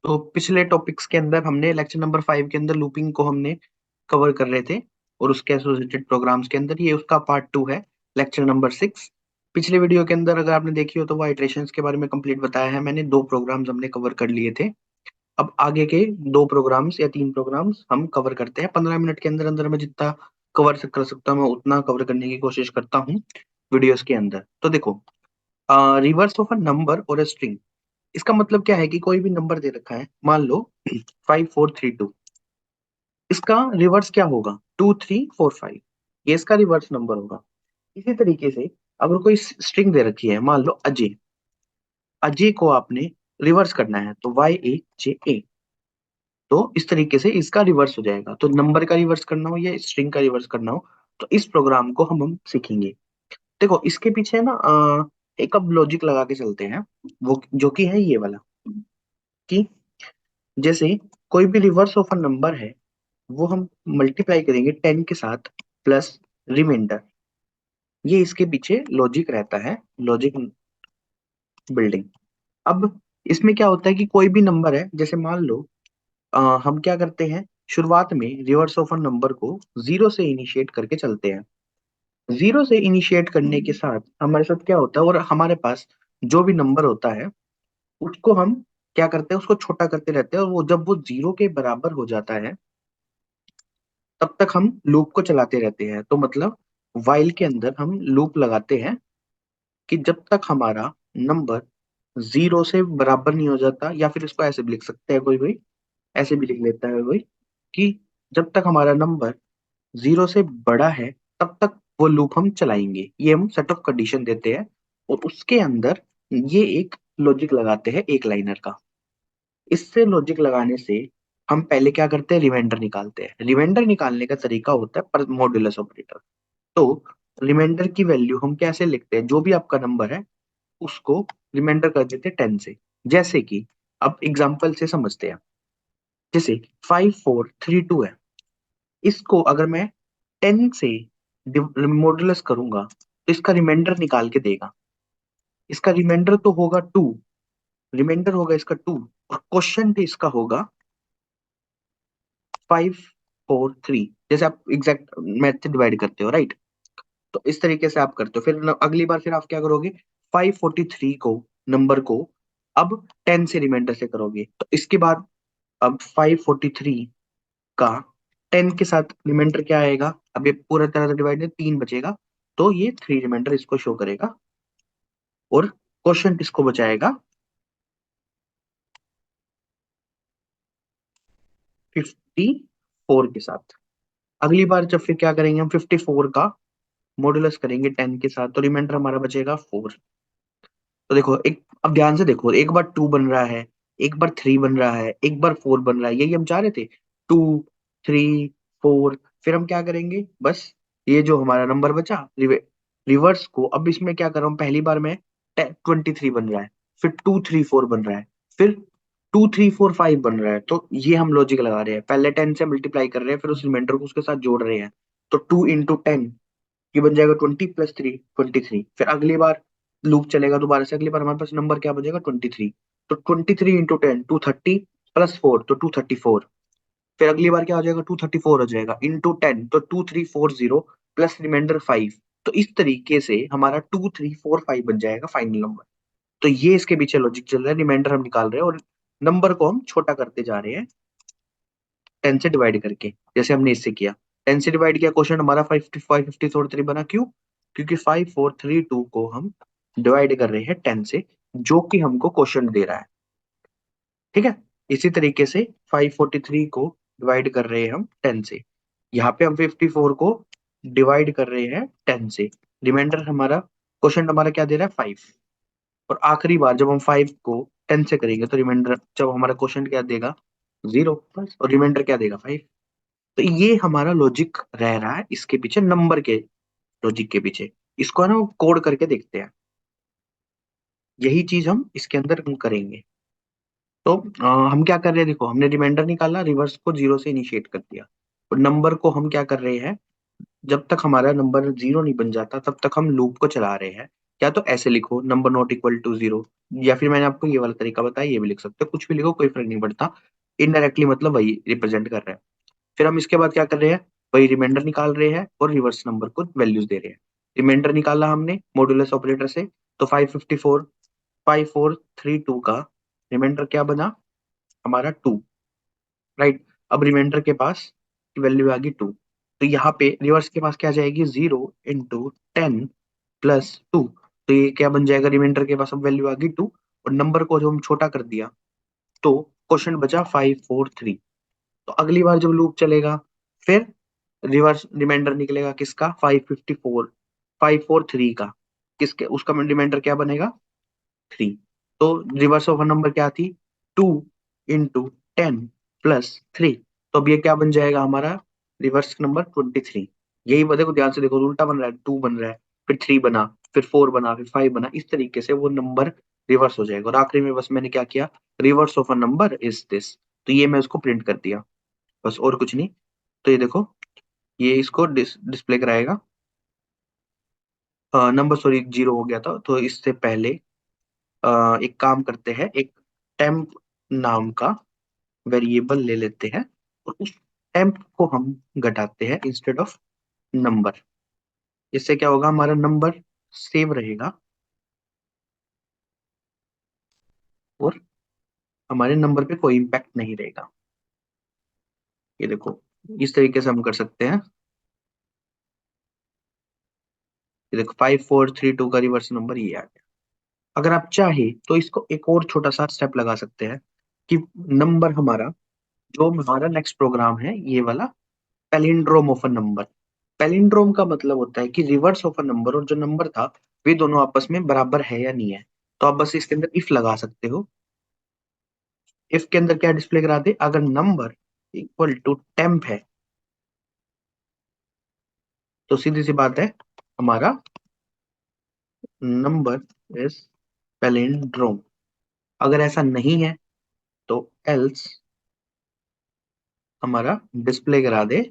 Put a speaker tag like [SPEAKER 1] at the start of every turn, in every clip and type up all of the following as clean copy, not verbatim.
[SPEAKER 1] तो पिछले टॉपिक्स के अंदर हमने लेक्चर नंबर 5 के अंदर लूपिंग को हमने कवर कर रहे थे, और उसके एसोसिएटेड प्रोग्राम्स के अंदर ये उसका पार्ट 2 है, लेक्चर नंबर 6। पिछले वीडियो के अंदर अगर आपने देखी हो तो वो आइट्रेशंस के बारे में कंप्लीट बताया है मैंने। 2 प्रोग्राम्स हमने कवर कर लिए थे। अब आगे के 2 प्रोग्राम्स या 3 प्रोग्राम्स हम कवर करते हैं 15 मिनट के अंदर अंदर। मैं जितना कवर कर सकता हूँ मैं उतना कवर करने की कोशिश करता हूँ वीडियोस के अंदर। तो देखो, रिवर्स ऑफ अ नंबर और अ स्ट्रिंग, इसका मतलब क्या है कि कोई भी नंबर दे रखा है, मान लो 5432। इसका रिवर्स क्या होगा? 2345। ये इसका रिवर्स नंबर होगा। इसी तरीके से अगर कोई स्ट्रिंग दे रखी है, मान लो अजय, अजय को आपने रिवर्स करना है तो YAJA। तो इस तरीके से इसका रिवर्स हो जाएगा। तो नंबर का रिवर्स करना हो या स्ट्रिंग का रिवर्स करना हो तो इस प्रोग्राम को हम सीखेंगे। देखो इसके पीछे ना एक अब लॉजिक लगा के चलते हैं, वो जो कि है ये वाला, कि जैसे कोई भी रिवर्स ऑफ अ नंबर है वो हम मल्टीप्लाई करेंगे 10 के साथ प्लस रिमाइंडर। ये इसके पीछे लॉजिक रहता है, लॉजिक बिल्डिंग। अब इसमें क्या होता है कि कोई भी नंबर है, जैसे मान लो हम क्या करते हैं, शुरुआत में रिवर्स ऑफ अ नंबर को 0 से इनिशिएट करके चलते हैं। 0 से इनिशिएट करने के साथ हमारे साथ क्या होता है, और हमारे पास जो भी नंबर होता है उसको हम क्या करते हैं, उसको छोटा करते रहते हैं, और वो जब वो 0 के बराबर हो जाता है तब तक हम लूप को चलाते रहते हैं। तो मतलब वाइल के अंदर हम लूप लगाते हैं कि जब तक हमारा नंबर 0 से बराबर नहीं हो जाता, या फिर इसको ऐसे भी लिख सकते हैं कोई कोई, ऐसे भी लिख लेता है कोई, कि जब तक हमारा नंबर 0 से बड़ा है तब तक वो लूप हम चलाएंगे। ये हम सेट ऑफ कंडीशन देते हैं, और उसके अंदर ये एक लॉजिक लगाते हैं एक लाइनर का। इससे लॉजिक लगाने से हम पहले क्या करते हैं, रिमाइंडर निकालते हैं। रिमाइंडर निकालने का तरीका होता है पर मॉड्यूलस ऑपरेटर। तो रिमाइंडर की वैल्यू हम कैसे लिखते हैं, जो भी आपका नंबर है उसको रिमाइंडर कर देते हैं 10 से। जैसे कि अब एग्जांपल से समझते हैं, जैसे 5432 है, इसको अगर मैं 10 से मॉड्यूलस करूंगा तो इसका रिमाइंडर निकाल के देगा। इसका रिमाइंडर तो होगा 2, रिमाइंडर होगा इसका 2, और क्वेश्चन इसका होगा 543। जैसे आप एग्जैक्ट मैथ से डिवाइड करते हो, राइट? तो इस तरीके से आप करते हो। फिर अगली बार फिर आप क्या करोगे, 543 को नंबर को अब 10 से रिमाइंडर से करोगे। तो इसके बाद अब 543 का 10 के साथ रिमाइंडर क्या आएगा, अब ये पूरा तरह से डिवाइड है, 3 बचेगा, तो ये 3 रिमाइंडर इसको शो करेगा, और क्वेश्चन इसको बचाएगा 54 के साथ। अगली बार जब फिर क्या करेंगे, हम 54 का मॉडुलस करेंगे 10 के साथ, तो रिमाइंडर हमारा बचेगा 4। तो देखो, एक अब ध्यान से देखो, एक बार 2 बन रहा है, एक बार 3 बन रहा है, एक बार 4 बन रहा है, यही हम चाह रहे थे, 2, 3, 4। फिर हम क्या करेंगे, बस ये जो हमारा नंबर बचा रिवर्स को, अब इसमें क्या कर रहा हूँ, पहली बार में 23 बन रहा है, फिर 234 बन रहा है, फिर 2345 बन रहा है। तो ये हम लॉजिक लगा रहे हैं, पहले 10 से मल्टीप्लाई कर रहे हैं, फिर उस रिमाइंडर को उसके साथ जोड़ रहे हैं। तो 2 × 10 ये बन जाएगा 20 + 3 23। फिर अगली बार लूप चलेगा दोबारा से, अगली बार हमारे पास नंबर क्या बचेगा, 23। तो 23 × 10 230 + 4 तो 234। फिर अगली बार क्या हो जाएगा, 234 हो जाएगा, इंटू 10 तो 2340 प्लस रिमाइंडर 5। तो इस तरीके से हमारा 2345 बन जाएगा फाइनल नंबर। तो ये इसके पीछे लॉजिक चल रहा है, रिमाइंडर हम निकाल रहे हैं और नंबर को हम छोटा करते जा रहे हैं 10 से डिवाइड करके, जैसे हमने इससे किया। 10 से डिवाइड किया, क्वेश्चन हमारा 53 बना। क्यों? क्योंकि 5432 को हम डिवाइड कर रहे हैं 10 से, जो कि हमको क्वेश्चन दे रहा है। ठीक है, इसी तरीके से 543 को डिवाइड कर रहे हैं हम 10 से, यहाँ पे हम 54 को डिवाइड कर रहे हैं 10 से। रिमाइंडर हमारा, क्वेश्चन हमारा क्या दे रहा है, 5। और आखिरी बार जब हम 5 को 10 से करेंगे तो रिमाइंडर, जब हमारा क्वेश्चन क्या देगा, 0 बस, और रिमाइंडर क्या देगा, 5। तो ये हमारा लॉजिक रह रहा है इसके पीछे, नंबर के लॉजिक के पीछे। इसको है ना कोड करके देखते हैं, यही चीज हम इसके अंदर हम करेंगे। तो हम क्या कर रहे हैं, देखो हमने रिमाइंडर निकाला, रिवर्स को 0 से इनिशिएट कर दिया, और नंबर को हम क्या कर रहे हैं, जब तक हमारा नंबर 0 नहीं बन जाता तब तक हम लूप को चला रहे हैं। या तो ऐसे लिखो, नंबर नॉट इक्वल टू 0, या फिर मैंने आपको ये वाला तरीका बताया, ये भी लिख सकते हो, कुछ भी लिखो कोई फर्क नहीं पड़ता, इनडायरेक्टली मतलब वही रिप्रेजेंट कर रहा है। फिर हम इसके बाद क्या कर रहे हैं, वही रिमाइंडर निकाल रहे हैं और रिवर्स नंबर को वैल्यूज दे रहे हैं। रिमाइंडर निकाला हमने मॉड्यूलस ऑपरेटर से, तो 554 5432 का रिमाइंडर क्या बना हमारा 2, राइट। अब रिमाइंडर के पास वैल्यू आ गई 2, तो यहाँ पे रिवर्स के पास क्या जाएगी, 0 × 10 + 2, तो ये क्या बन जाएगा, रिमाइंडर के पास अब वैल्यू आ गई 2 और नंबर को जो हम छोटा कर दिया, तो क्वेश्चन बचा 543। तो अगली बार जब लूप चलेगा, फिर रिवर्स रिमाइंडर निकलेगा किसका, 554 543 का, किसके, उसका रिमाइंडर क्या बनेगा 3। तो रिवर्स ऑफ नंबर क्या थी, 2 × 10 + 3, तो अब ये क्या बन जाएगा हमारा रिवर्स नंबर 23। यही देखो ध्यान से देखो, उल्टा बन रहा है, 2 बन रहा है, फिर 3 बना, फिर 4 बना, फिर 5 बना, इस तरीके से वो नंबर रिवर्स हो जाएगा। और आखिरी में बस मैंने क्या किया, reverse of a number is this, तो ये मैं उसको प्रिंट कर दिया, बस और कुछ नहीं। तो ये देखो, ये इसको डिस्प्ले कराएगा। नंबर सॉरी 0 हो गया था, तो इससे पहले एक काम करते हैं, एक टेम्प नाम का वेरिएबल ले लेते हैं और उस टेम्प को हम घटाते हैं इंस्टेड ऑफ नंबर। इससे क्या होगा, हमारा नंबर सेव रहेगा और हमारे नंबर पे कोई इम्पैक्ट नहीं रहेगा। ये देखो, इस तरीके से हम कर सकते हैं। ये देखो 5432 का रिवर्स नंबर ये आ गया। अगर आप चाहे तो इसको एक और छोटा सा स्टेप लगा सकते हैं कि नंबर हमारा, जो हमारा नेक्स्ट प्रोग्राम है ये वाला, palindrome of a number. Palindrome का मतलब होता है कि रिवर्स ऑफ अ नंबर और जो नंबर था वे दोनों आपस में बराबर है या नहीं है। तो आप बस इसके अंदर इफ लगा सकते हो। इफ के अंदर क्या डिस्प्ले करा दे, अगर नंबर इक्वल टू टेम्प है, तो सीधी सी बात है, हमारा नंबर इज पैलिंड्रोम। अगर ऐसा नहीं है तो एल्स हमारा डिस्प्ले करा दे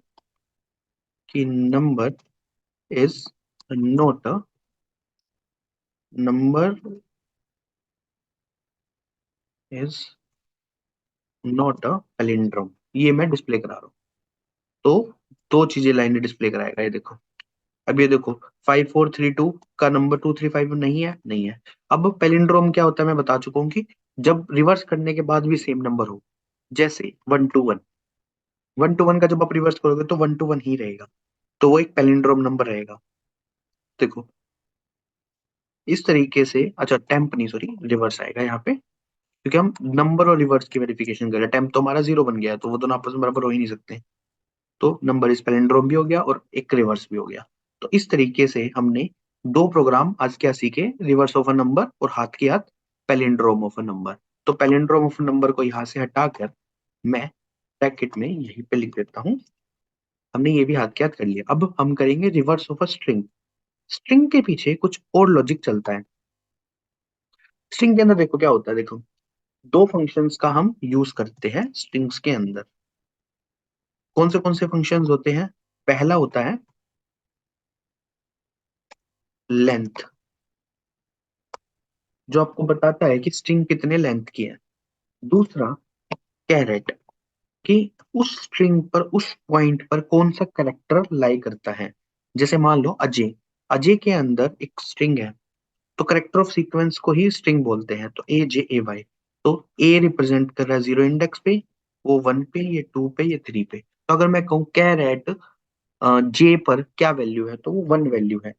[SPEAKER 1] कि number is note a number is not a palindrome. ये मैं डिस्प्ले करा रहा हूँ। तो दो चीजें लाइनें डिस्प्ले कराएगा, ये देखो। अब ये देखो 5432 का नंबर 235 नहीं है, नहीं है। अब पैलिंड्रोम क्या होता है मैं बता चुका हूँ कि जब रिवर्स करने के बाद भी सेम नंबर हो, जैसे 1 to 1, 1 to 1 का जब आप रिवर्स करोगे तो 1 to 1 ही रहेगा, तो वो एक पैलिंड्रोम नंबर रहेगा। देखो इस तरीके से, अच्छा टेम्प नहीं सॉरी रिवर्स आएगा यहाँ पे, क्योंकि हम नंबर और रिवर्स की वेरिफिकेशन कर रहे हैं। टेम्प तो हमारा 0 बन गया है, तो वो दोनों आपस में बराबर हो ही नहीं सकते। तो नंबर इस पैलिंड्रोम भी हो गया और एक रिवर्स भी हो गया। तो इस तरीके से हमने दो प्रोग्राम आज क्या सीखे, रिवर्स ऑफ अ नंबर और हाथ के हाथ पैलिंड्रोम ऑफ अ नंबर। तो पैलिंड्रोम ऑफ अ नंबर को यहाँ से हटाकर मैं ब्रैकेट में यहीं पे लिख देता हूँ। हमने ये भी हाथ के हाथ कर लिया। अब हम करेंगे reverse of a string. String के पीछे कुछ और लॉजिक चलता है। स्ट्रिंग के अंदर देखो क्या होता है, देखो दो फंक्शंस का हम यूज करते हैं स्ट्रिंग्स के अंदर। कौन से फंक्शंस होते हैं, पहला होता है लेंथ, जो आपको बताता है कि स्ट्रिंग कितने लेंथ की है। दूसरा कैरेट, कि उस स्ट्रिंग पर उस पॉइंट पर कौन सा करेक्टर लाई करता है। जैसे मान लो अजय, अजय के अंदर एक स्ट्रिंग है, तो करेक्टर ऑफ सीक्वेंस को ही स्ट्रिंग बोलते हैं, तो AJAY। तो ए रिप्रेजेंट कर रहा है 0 इंडेक्स पे, वो 1 पे, ये 2 पे, ये 3 पे। तो अगर मैं कहूँ कैरेट जे पर क्या वैल्यू है, तो वो 1 वैल्यू है।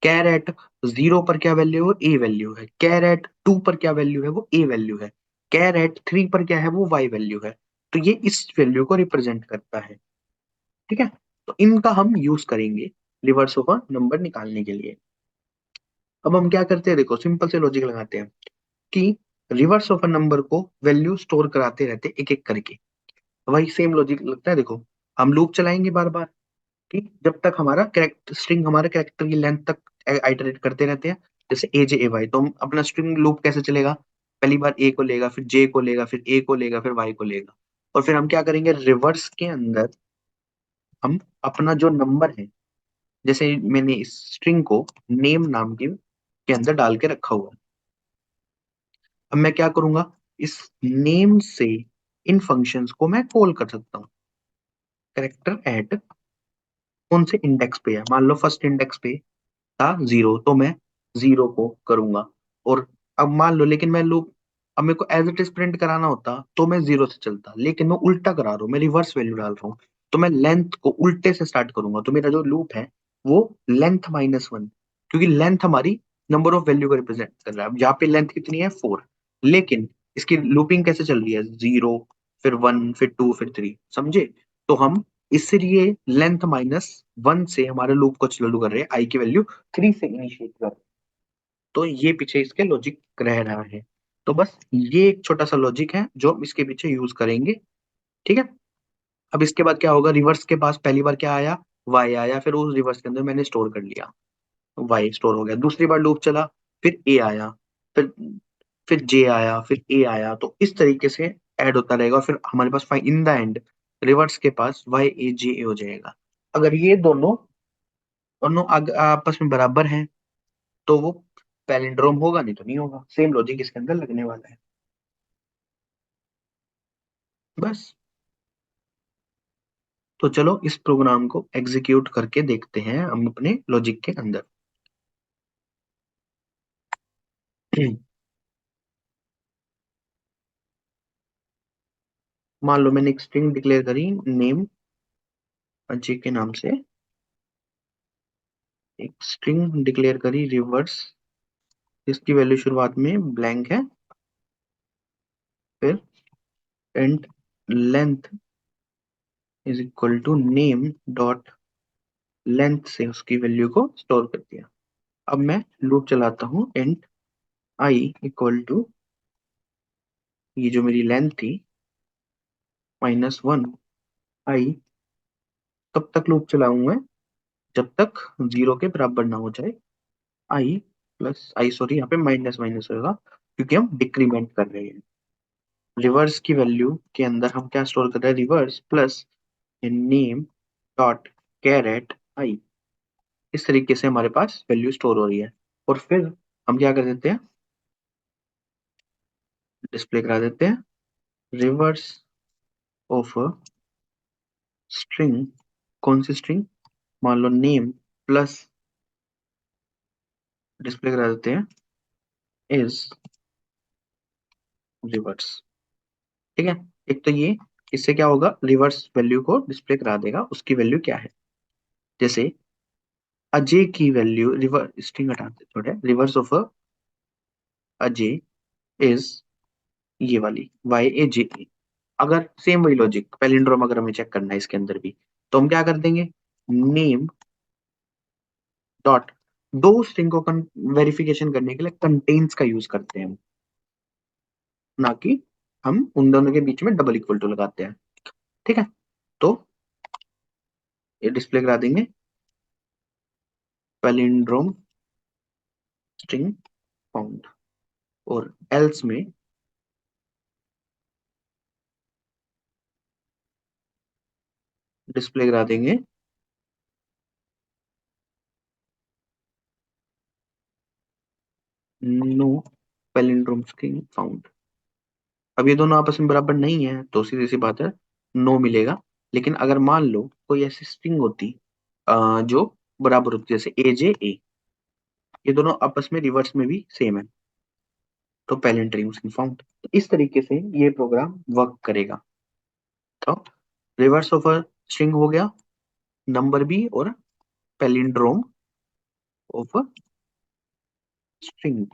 [SPEAKER 1] कैर एट 0 पर क्या वैल्यू है, ए वैल्यू है। कैर एट 2 पर क्या वैल्यू है, वो ए वैल्यू है। कैर एट 3 पर क्या है, वो वाई वैल्यू है। तो ये इस वैल्यू को रिप्रेजेंट करता है, ठीक है। तो इनका हम यूज करेंगे रिवर्स ऑफ नंबर निकालने के लिए। अब हम क्या करते हैं, देखो सिंपल से लॉजिक लगाते हैं कि रिवर्स ऑफ नंबर को वैल्यू स्टोर कराते रहते एक एक करके। वही सेम लॉजिक लगता है, देखो हम लूप चलाएंगे बार बार, ठीक, जब तक हमारा करेक्ट स्ट्रिंग हमारे कैरेक्टर की लेंथ तक आइटरेट करते रहते हैं। जैसे AJAY, तो हम अपना स्ट्रिंग लूप कैसे चलेगा, पहली बार ए को लेगा, फिर जे को लेगा, फिर ए को लेगा, फिर वाई को लेगा, और फिर हम क्या करेंगे रिवर्स के अंदर, हम अपना जो नंबर है, जैसे मैंने इस स्ट्रिंग को नेम नाम के अंदर डाल के रखा हुआ है, अब मैं क्या करूंगा, इस नेम से इन फंक्शंस को मैं कॉल कर सकता हूँ। कैरेक्टर ऐड कौन से इंडेक्स पे है, मान लो फर्स्ट इंडेक्स पे था 0, तो मैं 0 को करूंगा। और अब मान लो, लेकिन मैं लूप, अब मेरे को एज इट इज प्रिंट कराना होता तो मैं 0 से चलता, लेकिन मैं उल्टा करा रहा हूँ, मैं रिवर्स वैल्यू डाल रहा हूँ। तो मैं लेंथ को उल्टे से स्टार्ट करूंगा, तो मेरा जो लूप है वो लेंथ -1, क्योंकि लेंथ हमारी नंबर ऑफ वैल्यू को रिप्रेजेंट कर रहा है। अब यहाँ पे लेंथ कितनी है 4, लेकिन इसकी लूपिंग कैसे चल रही है, 0, फिर 1, फिर 2, फिर 3, समझे। तो हम इसलिए लेंथ -1 से हमारे लूप को चालू कर रहे हैं, आई की वैल्यू 3 से इनिशिएट कर। तो ये पीछे इसके लॉजिक रह रहा है। तो बस ये एक छोटा सा लॉजिक है जो हम इसके पीछे यूज करेंगे। ठीक है। अब इसके बाद क्या होगा, रिवर्स के पास पहली बार क्या आया, वाई आया, फिर उस रिवर्स के अंदर मैंने स्टोर कर लिया, वाई स्टोर हो गया। दूसरी बार लूप चला, फिर ए आया, फिर फिर जे आया, फिर ए आया, तो इस तरीके से ऐड होता रहेगा। और फिर हमारे पास इन द एंड रिवर्स के पास वाई ए जे ए हो जाएगा। अगर ये दोनों दोनों आपस में बराबर हैं तो वो पैलिंड्रोम होगा, नहीं तो नहीं होगा। सेम लॉजिक इसके अंदर लगने वाला है। बस। तो चलो इस प्रोग्राम को एग्जीक्यूट करके देखते हैं हम अपने लॉजिक के अंदर। मान लो मैंने एक स्ट्रिंग डिक्लेयर करी नेम अजय के नाम से, एक स्ट्रिंग डिक्लेयर करी रिवर्स, जिसकी वैल्यू शुरुआत में ब्लैंक है, फिर end length is equal to name dot length से उसकी वैल्यू को स्टोर कर दिया। अब मैं लूप चलाता हूँ, एंड आई इक्वल टू, ये जो मेरी लेंथ थी -1, आई, तब तक लूप चलाऊं मैं जब तक 0 के बराबर ना हो जाए। आई प्लस आई, सॉरी यहाँ पे माइनस माइनस होगा क्योंकि हम डिक्रीमेंट कर रहे हैं। रिवर्स की वैल्यू के अंदर हम क्या स्टोर कर रहे हैं, reverse plus name dot caret I. इस तरीके से हमारे पास वैल्यू स्टोर हो रही है। और फिर हम क्या कर देते हैं, डिस्प्ले करा देते हैं रिवर्स ऑफ स्ट्रिंग। कौन सी स्ट्रिंग, मान लो नेम प्लस, डिस्प्ले करा देते हैं इज रिवर्स। ठीक है। एक तो ये, इससे क्या होगा, रिवर्स वैल्यू को डिस्प्ले करा देगा, उसकी वैल्यू क्या है। जैसे अजय की वैल्यू, रिवर्स स्ट्रिंग हटाते थोड़े, रिवर्स ऑफ अजय इज ये वाली वाई ए जे ए। अगर सेम वही लॉजिक पैलिंड्रोम अगर हमें चेक करना है इसके अंदर भी, तो हम क्या कर देंगे, नेम डॉट, दो स्ट्रिंग को वेरिफिकेशन करने के लिए कंटेन्स का यूज करते हैं हम, ना कि हम उन दोनों के बीच में डबल इक्वल टू लगाते हैं। ठीक है। तो ये डिस्प्ले करा देंगे पैलिंड्रोम स्ट्रिंग फाउंड, और एल्स में डिस्प्ले करा देंगे नो पैलिंड्रोम स्ट्रिंग फाउंड। अब ये दोनों आपस में बराबर नहीं है तो सीधी सी बात है, नो मिलेगा। लेकिन अगर मान लो कोई ऐसी स्ट्रिंग होती जो बराबर होती, जैसे ए जे ए, ये दोनों आपस में रिवर्स में भी सेम है, तो पैलिंड्रोम स्ट्रिंग फाउंड। तो इस तरीके से ये प्रोग्राम वर्क करेगा। तो रिवर्स ऑफ स्ट्रिंग हो गया, नंबर भी, और पैलिंड्रोम ऑफ स्ट्रिंग।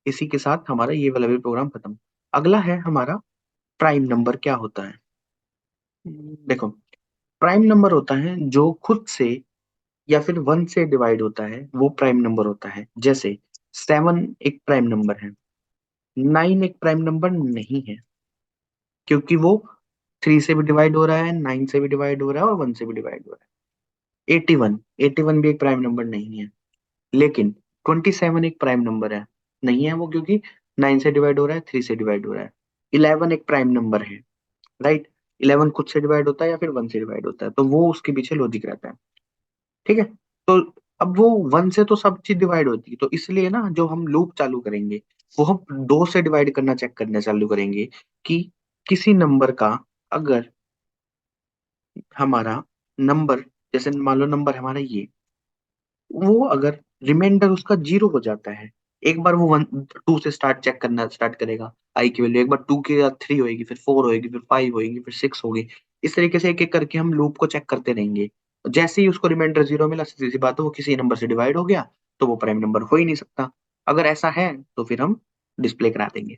[SPEAKER 1] इसी के साथ हमारा ये वाला भी प्रोग्राम खत्म। अगला है हमारा प्राइम नंबर क्या होता है। देखो, प्राइम नंबर होता है जो खुद से या फिर 1 से डिवाइड होता है, वो प्राइम नंबर होता है। जैसे 7 एक प्राइम नंबर है, 9 एक प्राइम नंबर नहीं है, क्योंकि वो 3 से भी डिवाइड हो रहा है, 9 से भी डिवाइड हो रहा है, और 1 से भी डिवाइड हो रहा है। 81 भी एक प्राइम नंबर नहीं है। लेकिन 27 एक प्राइम नंबर है, नहीं है वो, क्योंकि 9 से डिवाइड हो रहा है, 3 से डिवाइड हो रहा है। 11 एक प्राइम नंबर है, राइट। 11 खुद से डिवाइड होता है या फिर 1 से डिवाइड होता है, तो वो उसके पीछे लॉजिक रहता है। ठीक है। तो अब वो 1 से तो सब चीज डिवाइड होती है, तो इसलिए ना जो हम लूप चालू करेंगे वो हम 2 से डिवाइड करना चेक करना चालू करेंगे कि किसी नंबर का अगर हमारा नंबर, जैसे मान लो नंबर हमारा ये, वो अगर रिमाइंडर उसका 0 हो जाता है, एक बार वो 2 से स्टार्ट चेक करना स्टार्ट करेगा आई की वैल्यू, एक बार 2 के बाद 3 होएगी, फिर 4 होएगी, फिर 5 होएगी, फिर 6 होगी। इस तरीके से एक एक करके हम लूप को चेक करते रहेंगे। जैसे ही उसको रिमाइंडर 0 मिला, सीधी सी बात है वो किसी नंबर से डिवाइड हो गया, तो वो प्राइम नंबर हो ही नहीं सकता। अगर ऐसा है तो फिर हम डिस्प्ले करा देंगे,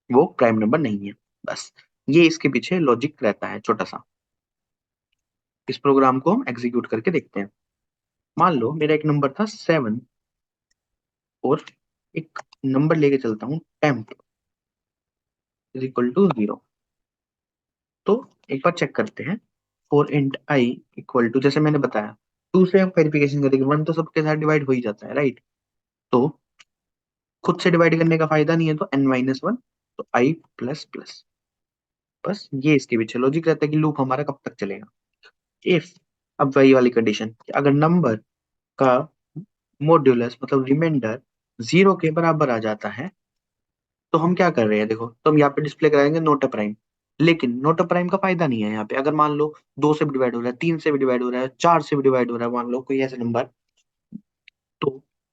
[SPEAKER 1] वो प्राइम नंबर नहीं है। बस ये इसके पीछे लॉजिक रहता है छोटा सा। इस प्रोग्राम को हम एग्जीक्यूट करके देखते हैं। मान लो मेरा एक नंबर था 7 और एक नंबर लेके चलता हूँ टेम्प इज इक्वल टू 0। तो एक बार चेक करते हैं। For int I equal to, जैसे मैंने बताया, 2 से हम वेरिफिकेशन करेंगे, 1 तो सबके साथ डिवाइड हो ही जाता है, राइट। तो खुद से डिवाइड करने का फायदा नहीं है, तो n-1, तो आई प्लस प्लस। बस ये इसके पीछे लॉजिक रहता है कि लूप हमारा कब तक चलेगा। इफ, अब वही वाली कंडीशन, अगर नंबर का मॉड्यूलस मतलब रिमाइंडर 0 के बराबर आ जाता है, तो हम क्या कर रहे हैं देखो, तो हम यहाँ पे डिस्प्ले कराएंगे नोट अ प्राइम। लेकिन नोट अ प्राइम का फायदा नहीं है यहाँ पे। अगर मान लो 2 से भी डिवाइड हो रहा है, 3 से भी डिवाइड हो रहा है, 4 से भी डिवाइड हो रहा है, मान लो कोई ऐसा नंबर, तो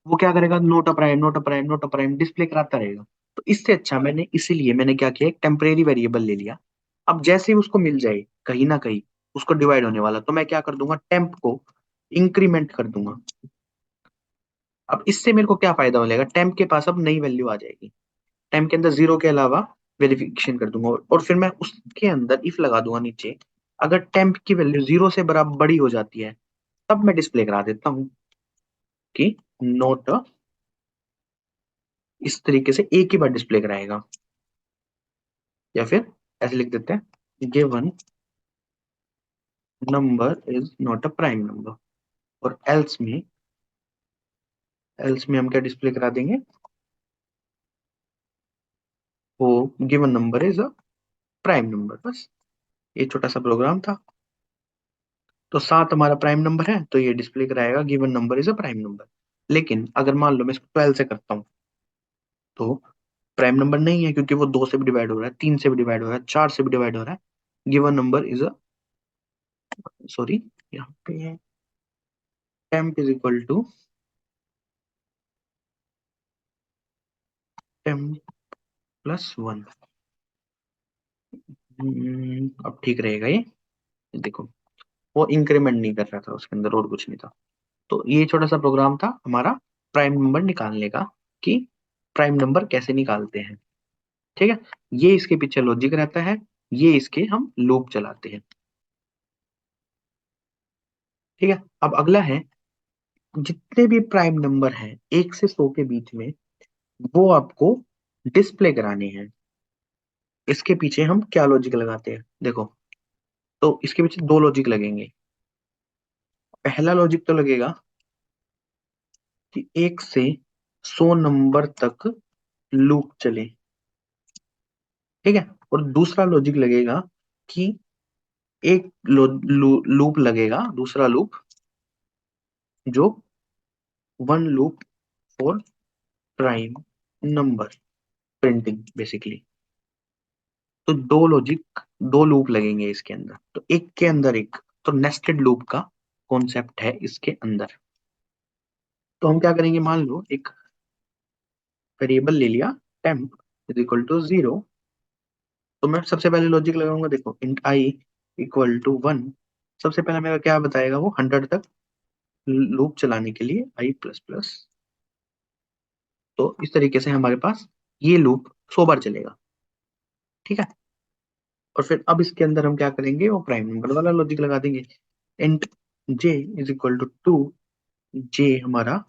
[SPEAKER 1] वो क्या करेगा, note a prime, note a prime, note a prime display कराता रहेगा। तो इससे अच्छा मैंने, इसीलिए मैंने क्या किया, एक टेम्परेरी वेरिएबल ले लिया। अब जैसे ही उसको मिल जाए कहीं ना कहीं उसको डिवाइड होने वाला, तो मैं क्या कर दूंगा, टेम्प को इंक्रीमेंट कर दूंगा। अब इससे मेरे को क्या फायदा मिलेगा, टेम्प के पास अब नई वैल्यू आ जाएगी। टाइम के अंदर 0 के अलावा वेरिफिकेशन कर दूंगा, और फिर मैं उसके अंदर इफ लगा दूंगा नीचे। अगर टेम्प की वैल्यू 0 से बराबर बड़ी हो जाती है, तब मैं डिस्प्ले करा देता हूँ कि नोट, इस तरीके से एक ही बार डिस्प्ले कराएगा। या फिर ऐसे लिख देते हैं, given number is not a prime number. और एल्स में हम क्या डिस्प्ले करा देंगे, वो given number is a prime number. बस ये छोटा सा प्रोग्राम था। तो 7 हमारा प्राइम नंबर है, तो ये डिस्प्ले कराएगा given number is a prime number. लेकिन अगर मान लो मैं इसको 12 से करता हूँ, तो प्राइम नंबर नहीं है, क्योंकि वो 2 से भी डिवाइड हो रहा है, 3 से भी डिवाइड हो रहा है, 4 से भी डिवाइड हो रहा है। Given number is a, sorry, यहाँ पे है temp is equal to temp plus 1। अब ठीक रहेगा ये। देखो, वो इंक्रीमेंट नहीं कर रहा था उसके अंदर, और कुछ नहीं था। तो ये छोटा सा प्रोग्राम था हमारा प्राइम नंबर निकालने का, कि प्राइम नंबर कैसे निकालते हैं। ठीक है, ये इसके पीछे लॉजिक रहता है, ये इसके हम लूप चलाते हैं। ठीक है, अब अगला है, जितने भी प्राइम नंबर हैं 1 से 100 के बीच में, वो आपको डिस्प्ले कराने हैं। इसके पीछे हम क्या लॉजिक लगाते हैं देखो। तो इसके पीछे दो लॉजिक लगेंगे। पहला लॉजिक तो लगेगा कि 1 से 100 नंबर तक लूप चले। ठीक है, और दूसरा लॉजिक लगेगा कि एक लूप लगेगा, दूसरा लूप, जो one loop for prime number printing basically. तो दो लॉजिक, दो लूप लगेंगे इसके अंदर, तो एक के अंदर एक, तो नेस्टेड लूप का कॉन्सेप्ट है इसके अंदर। तो हम क्या करेंगे, मान लो एक वेरिएबल ले लिया, टेम्प इज इक्वल टू 0। तो मैं सबसे पहले लॉजिक लगाऊंगा, देखो इंट आई इक्वल टू 1। सबसे पहले मेरा क्या बताएगा, वो 100 तक लूप चलाने के लिए आई प्लस प्लस। तो इस तरीके से हमारे पास ये लूप 100 बार चलेगा। ठीक है, और फिर अब इसके अंदर हम क्या करेंगे, वो प्राइम नंबर वाला लॉजिक लगा देंगे। Int J is equal to 2, J हमारा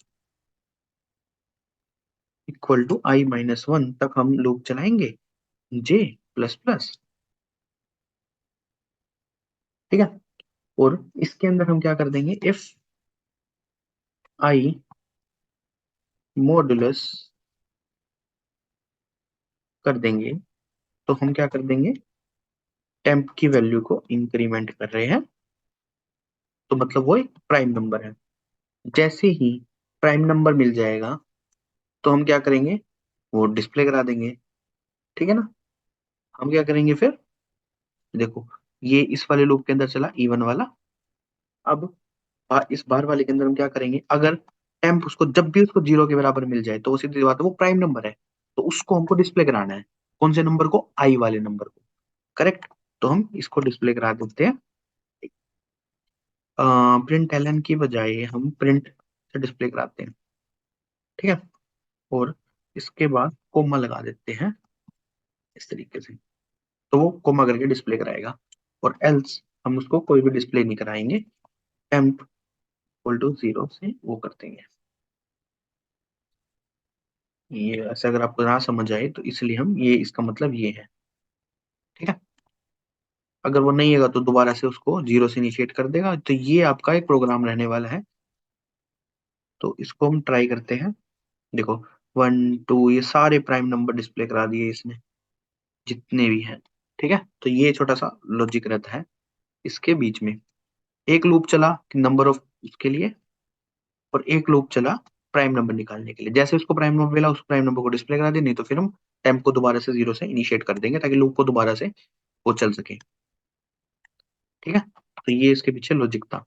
[SPEAKER 1] इक्वल टू i-1 तक हम लूप चलाएंगे, जे प्लस प्लस। ठीक है, और इसके अंदर हम क्या कर देंगे, इफ आई मॉडुलस कर देंगे, तो हम क्या कर देंगे, टेम्प की वैल्यू को इंक्रीमेंट कर रहे हैं, तो मतलब वो एक प्राइम नंबर है। जैसे ही प्राइम नंबर मिल जाएगा, तो हम क्या करेंगे, वो डिस्प्ले करा देंगे। ठीक है ना। हम क्या करेंगे फिर, देखो ये इस वाले लूप के अंदर चला इवन वाला। अब इस बार वाले के अंदर हम क्या करेंगे, अगर टेम्प उसको जब भी उसको 0 के बराबर मिल जाए तो वो सीधी बात है वो प्राइम नंबर है, तो उसको हमको डिस्प्ले कराना है। कौन से नंबर को, आई वाले नंबर को। करेक्ट। तो हम इसको डिस्प्ले करा देते हैं। प्रिंट एलन की बजाय हम प्रिंट से डिस्प्ले कराते हैं। ठीक है। और इसके बाद कोमा लगा देते हैं इस तरीके से, तो वो कोमा करके डिस्प्ले कराएगा। और एल्स हम उसको कोई भी डिस्प्ले नहीं कराएंगे, टेम्प इक्वल टू 0 से वो कर देंगे। ये ऐसे अगर आपको ना समझ आए तो इसलिए हम ये, इसका मतलब ये है। ठीक है। अगर वो नहीं है तो दोबारा से उसको 0 से इनिशिएट कर देगा। तो ये आपका एक प्रोग्राम रहने वाला है। तो इसको हम ट्राई करते हैं। देखो 1 2 ये सारे प्राइम नंबर डिस्प्ले करा दिए इसने, जितने भी हैं। ठीक है। तो ये छोटा सा लॉजिक रहता है इसके बीच में। एक लूप चला नंबर ऑफ उसके लिए, और एक लूप चला प्राइम नंबर निकालने के लिए। जैसे उसको प्राइम नंबर मिला उस प्राइम नंबर को डिस्प्ले करा दे, नहीं तो फिर हम टेम्प को दोबारा से 0 से इनिशिएट कर देंगे ताकि लूप को दोबारा से वो चल सके। ठीक है। तो ये इसके पीछे लॉजिक था।